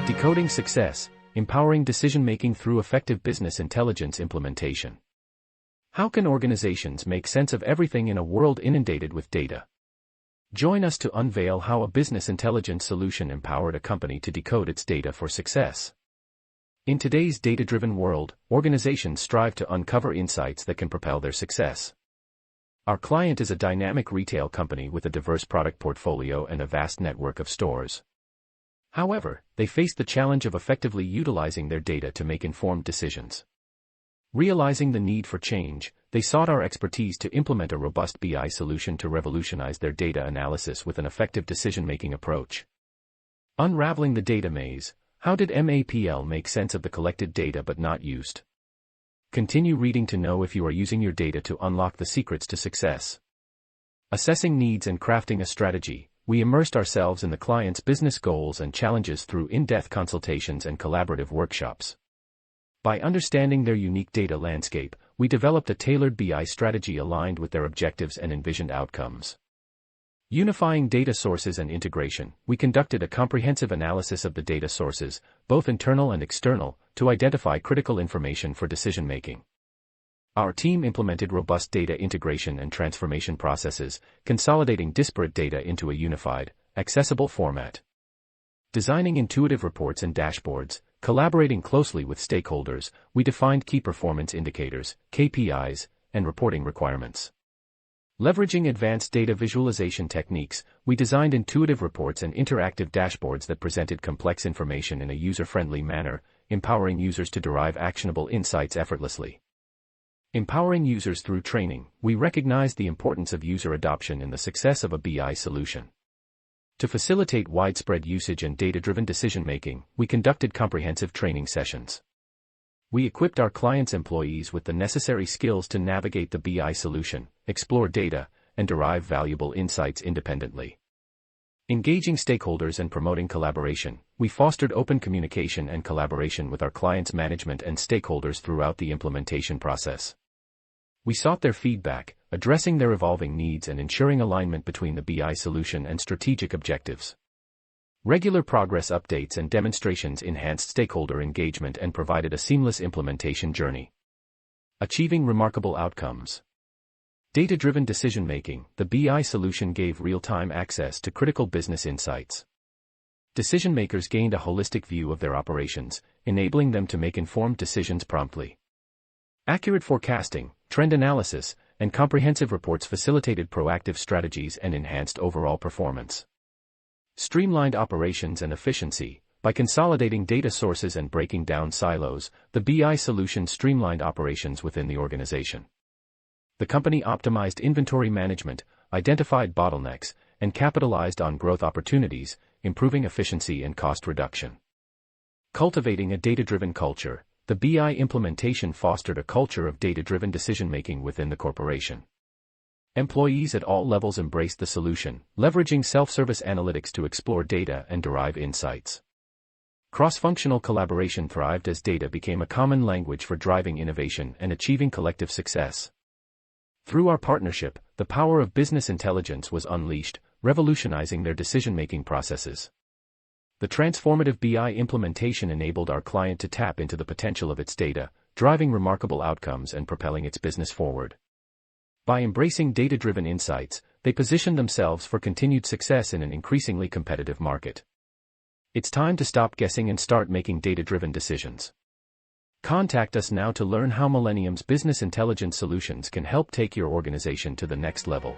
Decoding success, empowering decision-making through effective business intelligence implementation. How can organizations make sense of everything in a world inundated with data? Join us to unveil how a business intelligence solution empowered a company to decode its data for success. In today's data-driven world, organizations strive to uncover insights that can propel their success. Our client is a dynamic retail company with a diverse product portfolio and a vast network of stores. However, they face the challenge of effectively utilizing their data to make informed decisions. Realizing the need for change, they sought our expertise to implement a robust BI solution to revolutionize their data analysis with an effective decision-making approach. Unraveling the data maze, how did MAPL make sense of the collected data but not used? Continue reading to know if you are using your data to unlock the secrets to success. Assessing needs and crafting a strategy, we immersed ourselves in the client's business goals and challenges through in-depth consultations and collaborative workshops. By understanding their unique data landscape, we developed a tailored BI strategy aligned with their objectives and envisioned outcomes. Unifying data sources and integration, we conducted a comprehensive analysis of the data sources, both internal and external, to identify critical information for decision-making. Our team implemented robust data integration and transformation processes, consolidating disparate data into a unified, accessible format. Designing intuitive reports and dashboards, collaborating closely with stakeholders, we defined key performance indicators, KPIs, and reporting requirements. Leveraging advanced data visualization techniques, we designed intuitive reports and interactive dashboards that presented complex information in a user-friendly manner, empowering users to derive actionable insights effortlessly. Empowering users through training, we recognized the importance of user adoption in the success of a BI solution. To facilitate widespread usage and data-driven decision-making, we conducted comprehensive training sessions. We equipped our clients' employees with the necessary skills to navigate the BI solution, explore data, and derive valuable insights independently. Engaging stakeholders and promoting collaboration, we fostered open communication and collaboration with our clients' management and stakeholders throughout the implementation process. We sought their feedback, addressing their evolving needs and ensuring alignment between the BI solution and strategic objectives. Regular progress updates and demonstrations enhanced stakeholder engagement and provided a seamless implementation journey. Achieving remarkable outcomes. Data-driven decision-making, the BI solution gave real-time access to critical business insights. Decision-makers gained a holistic view of their operations, enabling them to make informed decisions promptly. Accurate forecasting, trend analysis, and comprehensive reports facilitated proactive strategies and enhanced overall performance. Streamlined operations and efficiency, by consolidating data sources and breaking down silos, the BI solution streamlined operations within the organization. The company optimized inventory management, identified bottlenecks, and capitalized on growth opportunities, improving efficiency and cost reduction. Cultivating a data-driven culture, the BI implementation fostered a culture of data-driven decision-making within the corporation. Employees at all levels embraced the solution, leveraging self-service analytics to explore data and derive insights. Cross-functional collaboration thrived as data became a common language for driving innovation and achieving collective success. Through our partnership, the power of business intelligence was unleashed, revolutionizing their decision-making processes. The transformative BI implementation enabled our client to tap into the potential of its data, driving remarkable outcomes and propelling its business forward. By embracing data-driven insights, they positioned themselves for continued success in an increasingly competitive market. It's time to stop guessing and start making data-driven decisions. Contact us now to learn how Millennium's business intelligence solutions can help take your organization to the next level.